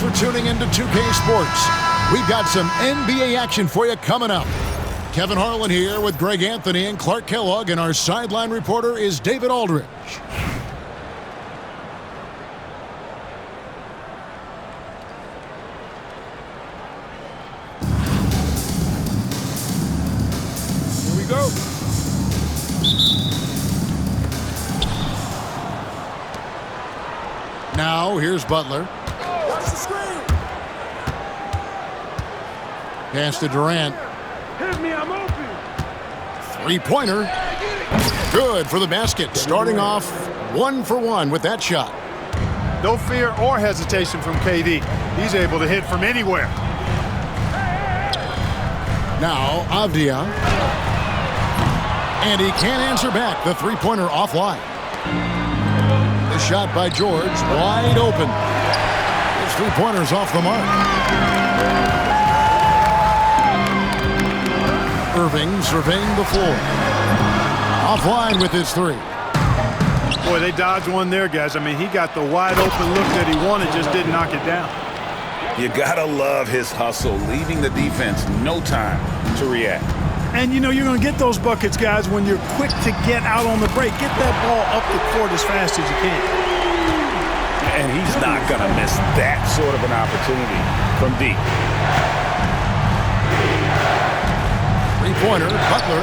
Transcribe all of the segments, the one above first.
for tuning into 2K Sports. We've got some NBA action for you coming up. Kevin Harlan here with Greg Anthony and Clark Kellogg, and our sideline reporter is David Aldridge. Here we go. Now, here's Butler. Watch the screen. Pass to Durant. Hit me, I'm open. Three-pointer. Good for the basket. Starting off 1 for 1 with that shot. No fear or hesitation from KD. He's able to hit from anywhere. Now, Avdia. And he can't answer back. The three-pointer offline. The shot by George, wide open. His three-pointer's off the mark. Irving surveying the floor. Offline with his three. Boy, they dodged one there, guys. I mean, he got the wide open look that he wanted, just didn't knock it down. You gotta love his hustle, leaving the defense no time to react. And, you know, you're going to get those buckets, guys, when you're quick to get out on the break. Get that ball up the court as fast as you can. And he's not going to miss that sort of an opportunity from deep. Three-pointer, Butler,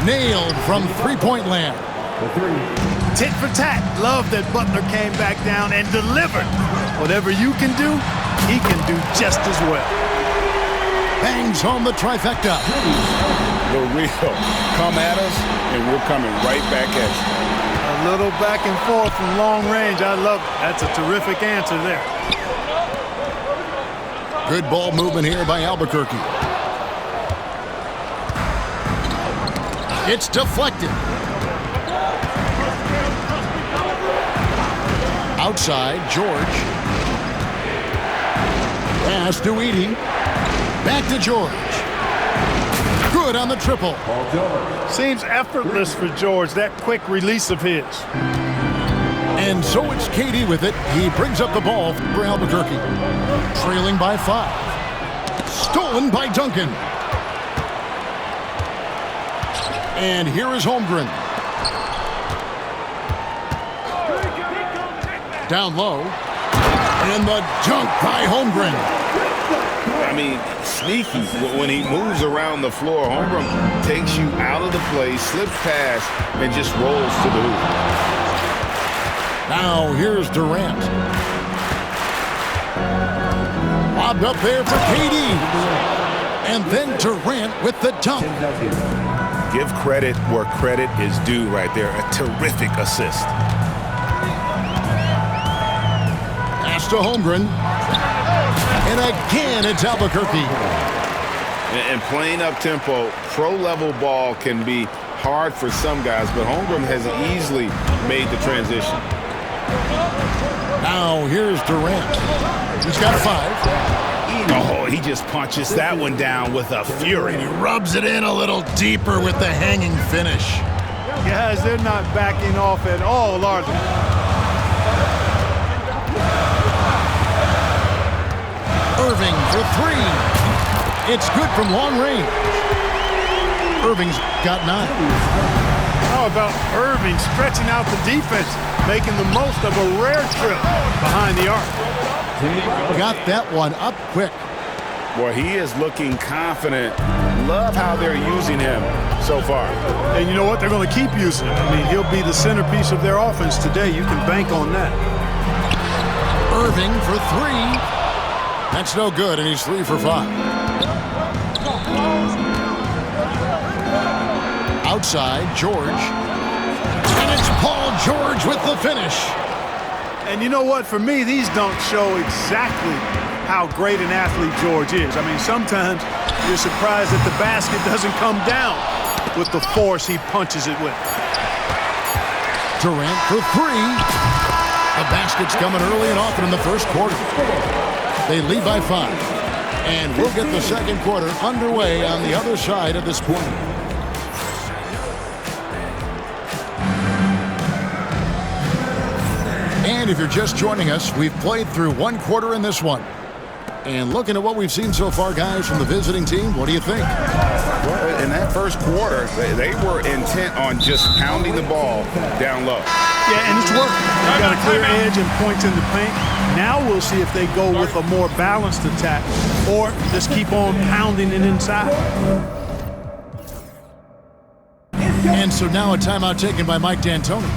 nailed from three-point land. Tit for tat. Love that Butler came back down and delivered. Whatever you can do, he can do just as well. Bangs home the trifecta. The real. Come at us, and we're coming right back at you. A little back and forth from long range. I love it. That's a terrific answer there. Good ball movement here by Albuquerque. It's deflected. Outside, George. Pass to Edey. Back to George. Good on the triple. Seems effortless for George, that quick release of his. And so it's KD with it. He brings up the ball for Albuquerque. Trailing by 5. Stolen by Duncan. And here is Holmgren. Down low. And the dunk by Holmgren. I mean, sneaky. When he moves around the floor, Holmgren takes you out of the play, slips past, and just rolls to the hoop. Now here's Durant. Lobbed up there for KD. And then Durant with the dunk. Give credit where credit is due right there. A terrific assist. Pass to Holmgren. And again, it's Albuquerque. And playing up-tempo, pro-level ball can be hard for some guys, but Holmgren has easily made the transition. Now, here's Durant. He's got 5. Oh, he just punches that one down with a fury. He rubs it in a little deeper with the hanging finish. Guys, they're not backing off at all, are they? Irving for 3. It's good from long range. Irving's got 9. How about Irving stretching out the defense, making the most of a rare trip behind the arc? Got that one up quick. Boy, he is looking confident. Love how they're using him so far. And you know what? They're going to keep using him. I mean, he'll be the centerpiece of their offense today. You can bank on that. Irving for 3. That's no good, and he's 3 for 5. Outside, George. And it's Paul George with the finish. And you know what? For me, these don't show exactly how great an athlete George is. I mean, sometimes you're surprised that the basket doesn't come down with the force he punches it with. Durant for 3. The basket's coming early and often in the first quarter. They lead by 5. And we'll get the second quarter underway on the other side of this quarter. And if you're just joining us, we've played through one quarter in this one. And looking at what we've seen so far, guys, from the visiting team, what do you think? Well, in that first quarter, they were intent on just pounding the ball down low. Yeah, and it's working. They've got a clear edge and points in the paint. Now we'll see if they go with a more balanced attack or just keep on pounding it inside. And so now a timeout taken by Mike D'Antoni.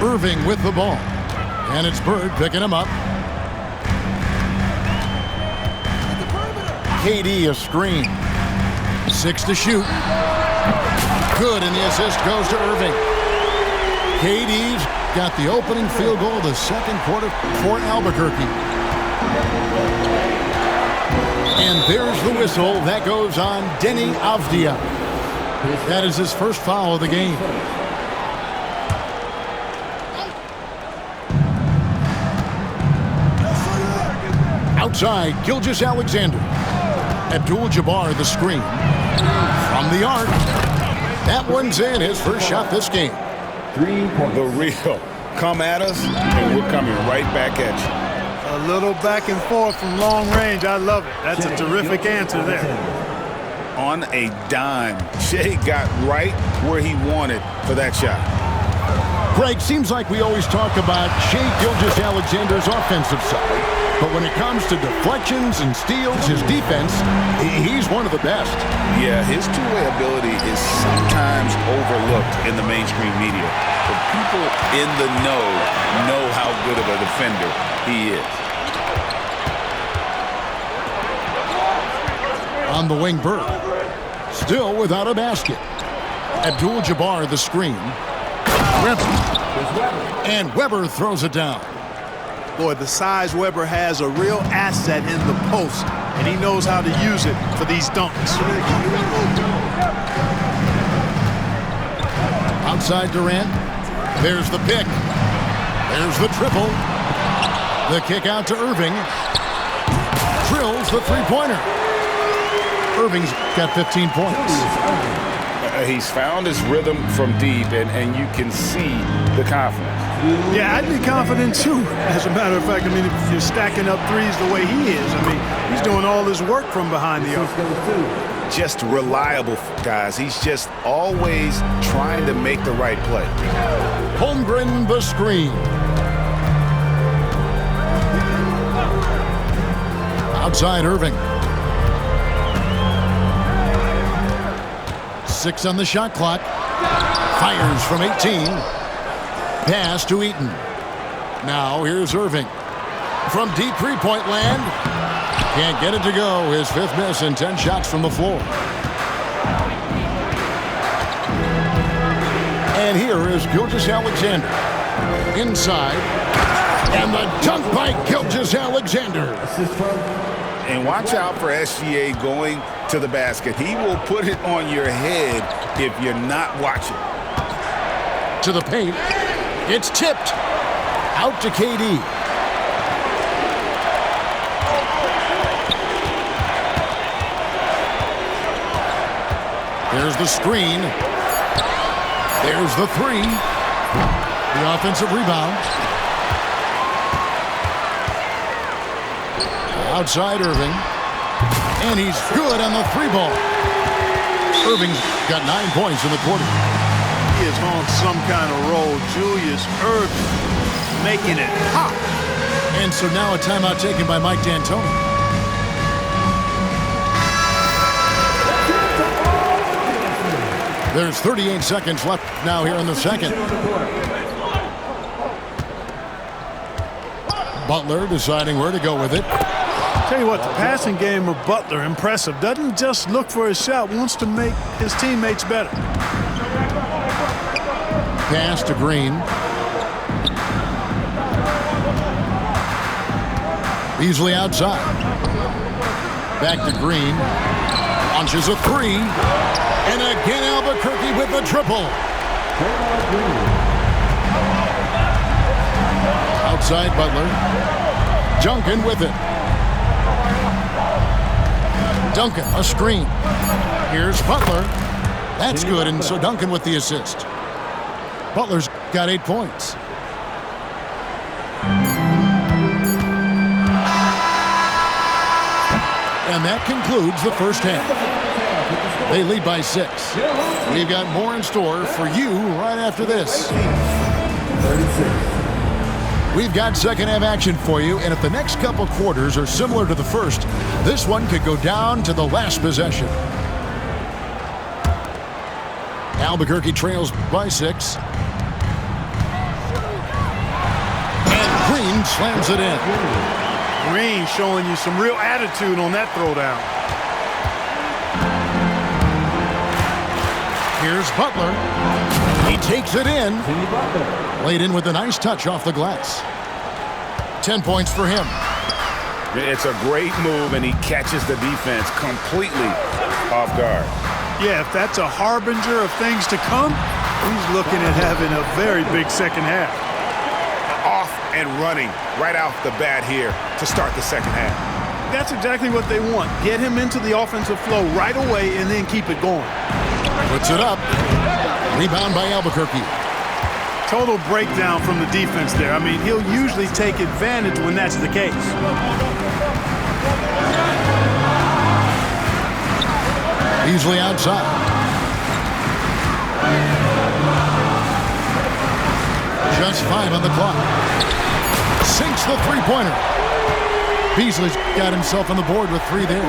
Irving with the ball. And it's Bird picking him up. KD a screen. 6 to shoot. Good, and the assist goes to Irving. KD's got the opening field goal of the second quarter for Albuquerque. And there's the whistle. That goes on Denny Avdia. That is his first foul of the game. Outside, Gilgeous-Alexander. Abdul-Jabbar the screen. From the arc. That one's in, his first shot this game. The real. Come at us, and we're coming right back at you. A little back and forth from long range. I love it. That's a terrific answer there. On a dime, Shea got right where he wanted for that shot. Greg, seems like we always talk about Shea Gilgeous-Alexander's offensive side. But when it comes to deflections and steals, his defense, he's one of the best. Yeah, his two-way ability is sometimes overlooked in the mainstream media. But people in the know how good of a defender he is. On the wing, Bird. Still without a basket. Abdul-Jabbar the screen. Weber. And Weber throws it down. Boy, the size Weber has a real asset in the post, and he knows how to use it for these dunks. Outside Durant. There's the pick. There's the triple. The kick out to Irving. Drills the three-pointer. Irving's got 15 points. He's found his rhythm from deep, and you can see the confidence. Yeah, I'd be confident too. As a matter of fact, I mean, if you're stacking up threes the way he is, I mean, he's doing all his work from behind the arc. Just reliable, guys. He's just always trying to make the right play. Holmgren the screen. Outside Irving. 6 on the shot clock. Fires from 18. Pass to Eaton. Now here's Irving. From deep three-point land. Can't get it to go. His 5th miss and 10 shots from the floor. And here is Gilgeous-Alexander. Inside. And the dunk by Gilgeous-Alexander. And watch out for SGA going to the basket. He will put it on your head if you're not watching. To the paint. It's tipped. Out to KD. There's the screen. There's the three. The offensive rebound. Outside Irving. And he's good on the 3-ball. Irving's got 9 points in the quarter. He is on some kind of roll. Julius Irving making it hot. And so now a timeout taken by Mike D'Antoni. There's 38 seconds left now here in the second. Butler deciding where to go with it. Tell you what, the passing game of Butler, impressive. Doesn't just look for his shot, wants to make his teammates better. Pass to Green. Beasley outside. Back to Green. Launches a 3. And again Albuquerque with the triple. Outside Butler. Junkin with it. Duncan, a screen. Here's Butler. That's good, and so Duncan with the assist. Butler's got 8 points. And that concludes the first half. They lead by 6. We've got more in store for you right after this. We've got second half action for you, and if the next couple quarters are similar to the first, this one could go down to the last possession. Albuquerque trails by 6. And Green slams it in. Green showing you some real attitude on that throwdown. Here's Butler. He takes it in. Laid in with a nice touch off the glass. 10 points for him. It's a great move, and he catches the defense completely off guard. Yeah, if that's a harbinger of things to come, he's looking at having a very big second half. Off and running right off the bat here to start the second half. That's exactly what they want. Get him into the offensive flow right away and then keep it going. Puts it up. Rebound by Albuquerque. Total breakdown from the defense there. I mean, he'll usually take advantage when that's the case. Beasley outside. Just 5 on the clock. Sinks the three-pointer. Beasley's got himself on the board with 3 there.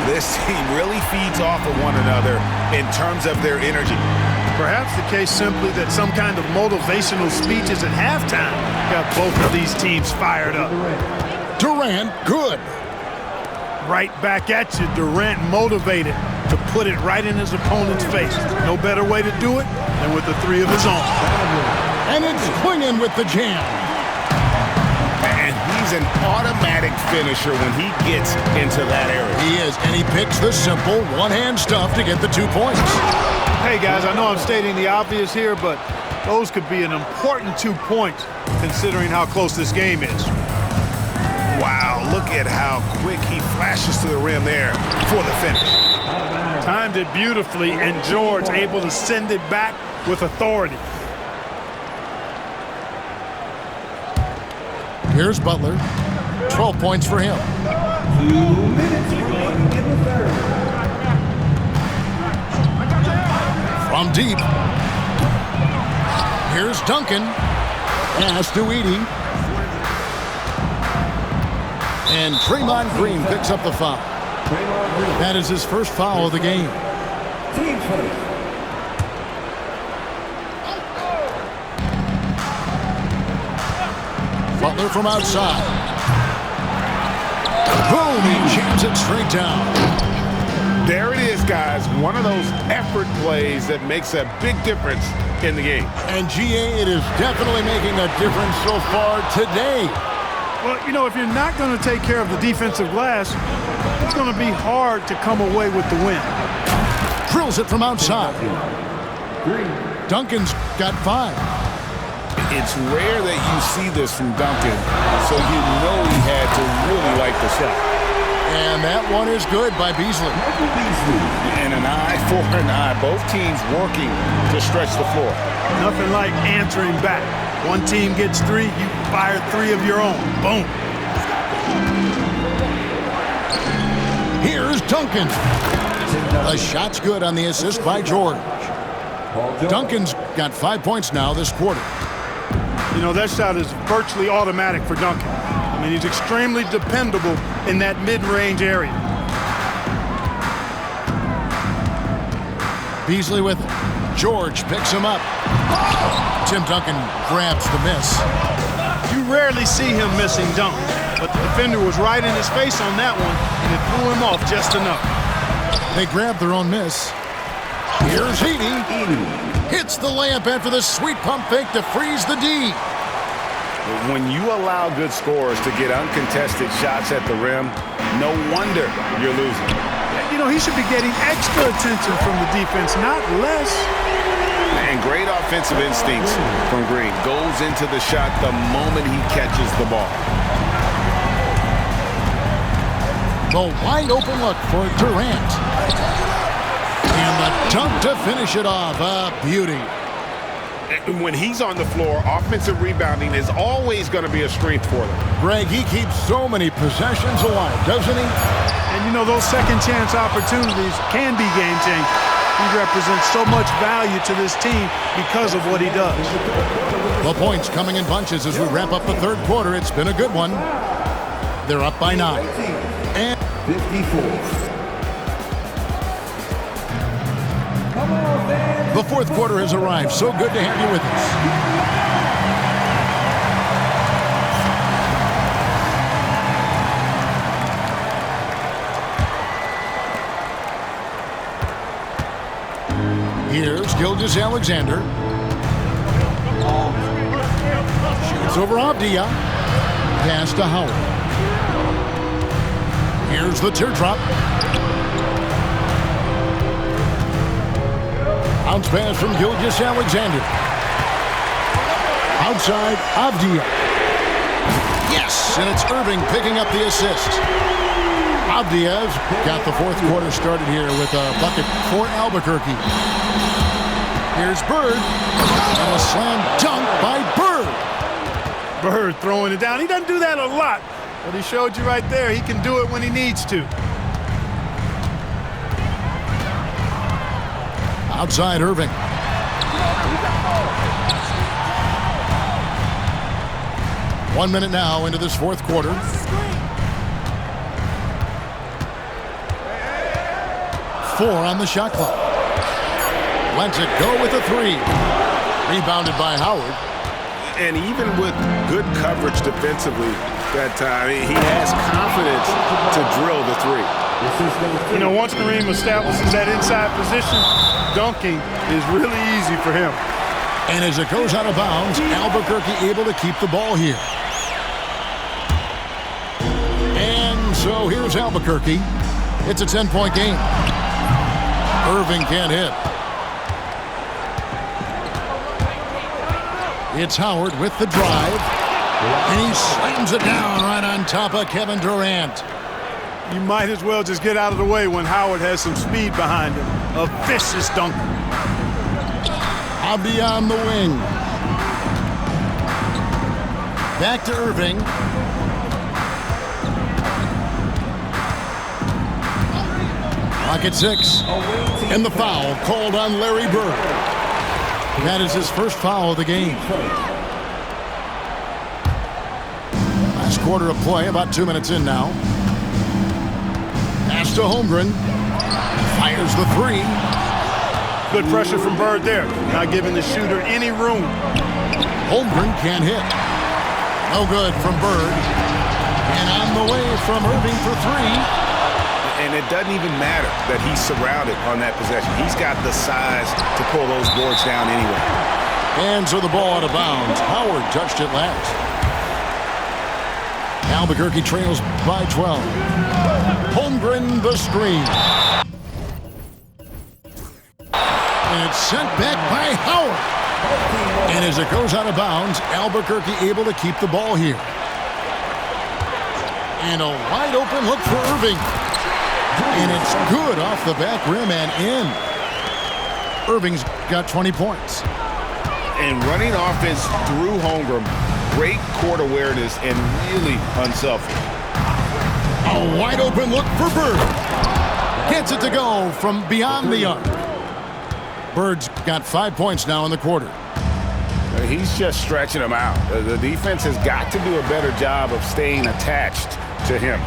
This team really feeds off of one another in terms of their energy. Perhaps the case simply that some kind of motivational speeches at halftime got both of these teams fired up. Durant, good. Right back at you, Durant motivated to put it right in his opponent's face. No better way to do it than with the 3 of his own. And it's Quingen with the jam. And he's an automatic finisher when he gets into that area. He is, and he picks the simple one-hand stuff to get the 2 points. Hey, guys, I know I'm stating the obvious here, but those could be an important 2 points considering how close this game is. Wow, look at how quick he flashes to the rim there for the finish. Timed it beautifully, and George able to send it back with authority. Here's Butler. 12 points for him. 2 minutes remaining in the third. From deep. Here's Duncan. Pass to Edey. And Draymond Green picks up the foul. That is his first foul of the game. Team first. Butler from outside. Boom! He jams it straight down. There it is, guys. One of those effort plays that makes a big difference in the game. And GA, it is definitely making a difference so far today. Well, you know, if you're not going to take care of the defensive glass, it's going to be hard to come away with the win. Drills it from outside. Duncan's got 5. It's rare that you see this from Duncan, so you know he had to really like the shot. And that one is good by Beasley. And an eye for an eye. Both teams working to stretch the floor. Nothing like answering back. One team gets 3, you fire 3 of your own. Boom. Here's Duncan. The shot's good on the assist by George. Duncan's got 5 points now this quarter. You know, that shot is virtually automatic for Duncan. I mean, he's extremely dependable in that mid-range area. Beasley with it. George picks him up. Tim Duncan grabs the miss. You rarely see him missing dunk, but the defender was right in his face on that one, and it threw him off just enough. They grab their own miss. Here's Edey. Hits the layup after the sweet pump fake to freeze the D. When you allow good scorers to get uncontested shots at the rim, no wonder you're losing. You know, he should be getting extra attention from the defense, not less. And great offensive instincts from Green. Goes into the shot the moment he catches the ball. The wide open look for Durant. And the dunk to finish it off. A beauty. When he's on the floor, offensive rebounding is always going to be a strength for them. Greg, he keeps so many possessions alive, doesn't he? And you know, those second chance opportunities can be game changers. He represents so much value to this team because of what he does. The points coming in bunches as we wrap up the third quarter. It's been a good one. They're up by 9. And 54. the fourth quarter has arrived. So good to have you with us. Here's Gilgeous-Alexander. Shoots over Avdia. Pass to Howard. Here's the teardrop. Bounce pass from Gilgeous-Alexander. Outside, Avdia. Yes, and it's Irving picking up the assist. Avdia's got the fourth quarter started here with a bucket for Albuquerque. Here's Bird, and a slam dunk by Bird. Bird throwing it down. He doesn't do that a lot, but he showed you right there he can do it when he needs to. Outside Irving. One minute now into this fourth quarter. Four on the shot clock. Lets it go with a 3. Rebounded by Howard. And even with good coverage defensively that time, he has confidence to drill the 3. You know, once Kareem establishes that inside position, dunking is really easy for him. And as it goes out of bounds, Albuquerque able to keep the ball here. And so here's Albuquerque. It's a 10-point game. Irving can't hit. It's Howard with the drive. And he slams it down right on top of Kevin Durant. You might as well just get out of the way when Howard has some speed behind him. A vicious dunk. Avdia on the wing. Back to Irving. Clock at 6. And the foul called on Larry Bird. That is his first foul of the game. Last quarter of play, about 2 minutes in now. Pass to Holmgren. Fires the 3. Good pressure from Bird there. Not giving the shooter any room. Holmgren can't hit. No good from Bird. And on the way from Irving for 3. And it doesn't even matter that he's surrounded on that possession. He's got the size to pull those boards down anyway. And so the ball out of bounds. Howard touched it last. Albuquerque trails by 12. Holmgren the screen. And it's sent back by Howard. And as it goes out of bounds, Albuquerque able to keep the ball here. And a wide open look for Irving. And it's good off the back rim and in. Irving's got 20 points. And running offense through Holmgren, great court awareness and really unselfish. A wide open look for Bird. Gets it to go from beyond the arc. Bird's got 5 points now in the quarter. He's just stretching them out. The defense has got to do a better job of staying attached to him.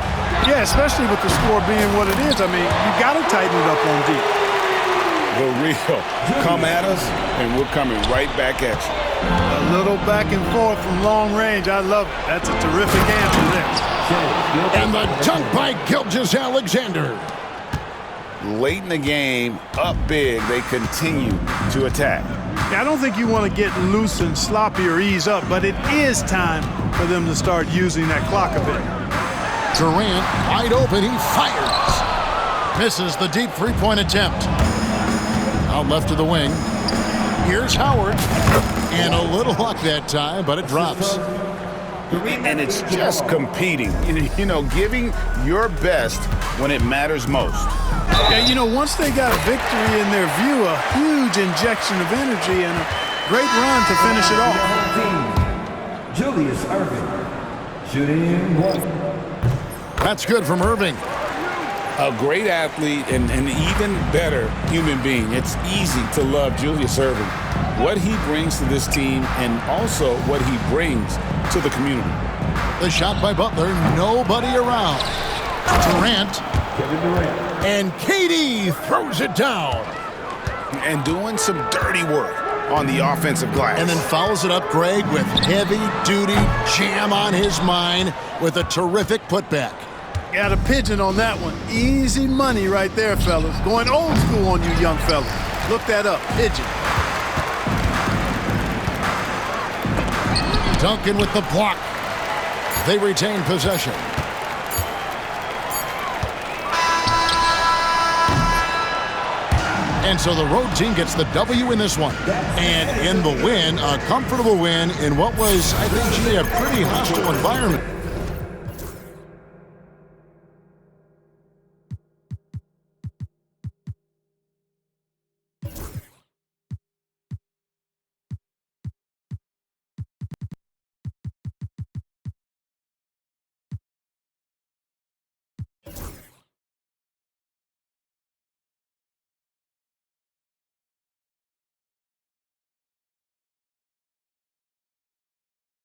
Yeah, especially with the score being what it is. I mean, you got to tighten it up on D. The real come at us, and we're coming right back at you. A little back and forth from long range. I love it. That's a terrific answer there. And the dunk by Gilgeous-Alexander. Late in the game, up big, they continue to attack. I don't think you want to get loose and sloppy or ease up, but it is time for them to start using that clock a bit. Durant, wide open, he fires. Misses the deep three-point attempt. Out left to the wing. Here's Howard. And a little luck that time, but it drops. And it's just competing, you know, giving your best when it matters most. Yeah, you know, once they got a victory in their view, a huge injection of energy and a great run to finish it off. Team, Julius Irving, shooting one. That's good from Irving. A great athlete and an even better human being. It's easy to love Julius Irving. What he brings to this team and also what he brings to the community. The shot by Butler, nobody around. Durant. Kevin Durant. And KD throws it down. And doing some dirty work on the offensive glass. And then fouls it up, Greg, with heavy-duty jam on his mind with a terrific putback. Got a pigeon on that one. Easy money right there, fellas. Going old school on you young fellas. Look that up, pigeon. Duncan with the block. They retain possession. And so the road team gets the W in this one. And in the win, a comfortable win in what was, I think, a pretty hostile environment.